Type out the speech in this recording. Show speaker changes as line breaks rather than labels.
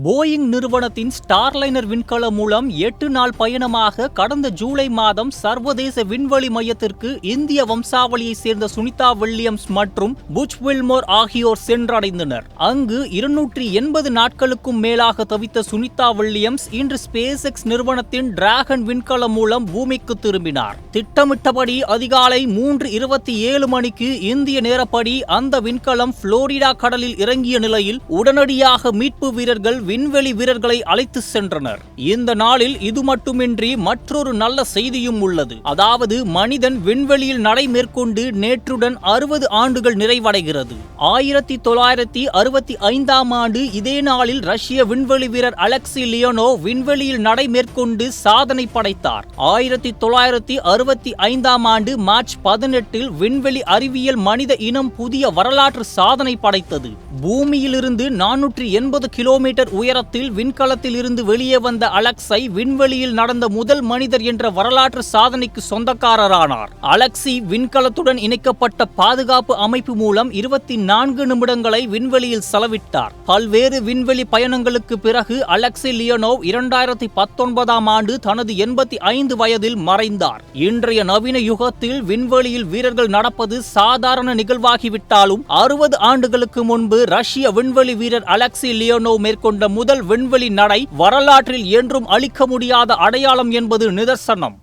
Boeing நிறுவனத்தின் Starliner விண்கலம் மூலம் 8 நாள் பயணமாக கடந்த ஜூலை மாதம் சர்வதேச விண்வெளி மையத்திற்கு இந்திய வம்சாவளியைச் சேர்ந்த சுனிதா வில்லியம்ஸ் மற்றும் புச் வில்மோர் ஆகியோர் சென்றடைந்தனர். அங்கு 280 நாட்களுக்கும் மேலாக தவித்த சுனிதா வில்லியம்ஸ் இன்று ஸ்பேஸ் எக்ஸ் நிறுவனத்தின் டிராகன் விண்கலம் மூலம் பூமிக்கு திரும்பினார். திட்டமிட்டபடி அதிகாலை 3:27 மணிக்கு இந்திய நேரப்படி அந்த விண்கலம் புளோரிடா கடலில் இறங்கிய நிலையில் உடனடியாக மீட்பு வீரர்கள் விண்வெளி வீரர்களை அழைத்து சென்றனர். இந்த நாளில் இது மட்டுமின்றி மற்றொரு நல்ல செய்தியும் உள்ளது. அதாவது மனிதன் விண்வெளியில் நடை மேற்கொண்டு நேற்றுடன் 60 ஆண்டுகள் நிறைவடைகிறது. 1965ஆம் ஆண்டு இதே நாளில் ரஷ்ய விண்வெளி வீரர் அலெக்சி லியோனோவ் விண்வெளியில் நடை மேற்கொண்டு சாதனை படைத்தார். 1965ஆம் ஆண்டு மார்ச் 18இல் விண்வெளி அறிவியல் மனித இனம் புதிய வரலாற்று சாதனை படைத்தது. பூமியிலிருந்து 480 கிலோமீட்டர் உயரத்தில் விண்கலத்தில் இருந்து வெளியே வந்த அலெக்ஸை விண்வெளியில் நடந்த முதல் மனிதர் என்ற வரலாற்று சாதனைக்கு சொந்தக்காரரானார். அலெக்சி விண்கலத்துடன் இணைக்கப்பட்ட பாதுகாப்பு அமைப்பு மூலம் 24 நிமிடங்களை விண்வெளியில் செலவிட்டார். பல்வேறு விண்வெளி பயணங்களுக்கு பிறகு அலெக்சி லியோனோவ் 2019ஆம் ஆண்டு தனது 85 வயதில் மறைந்தார். இன்றைய நவீன யுகத்தில் விண்வெளியில் வீரர்கள் நடப்பது சாதாரண நிகழ்வாகிவிட்டாலும் 60 ஆண்டுகளுக்கு முன்பு ரஷ்ய விண்வெளி வீரர் அலெக்சி லியோனோவ் மேற்கொண்ட முதல் விண்வெளி நடை வரலாற்றில் என்றும் அழிக்க முடியாத அடையாளம் என்பது நிதர்சனம்.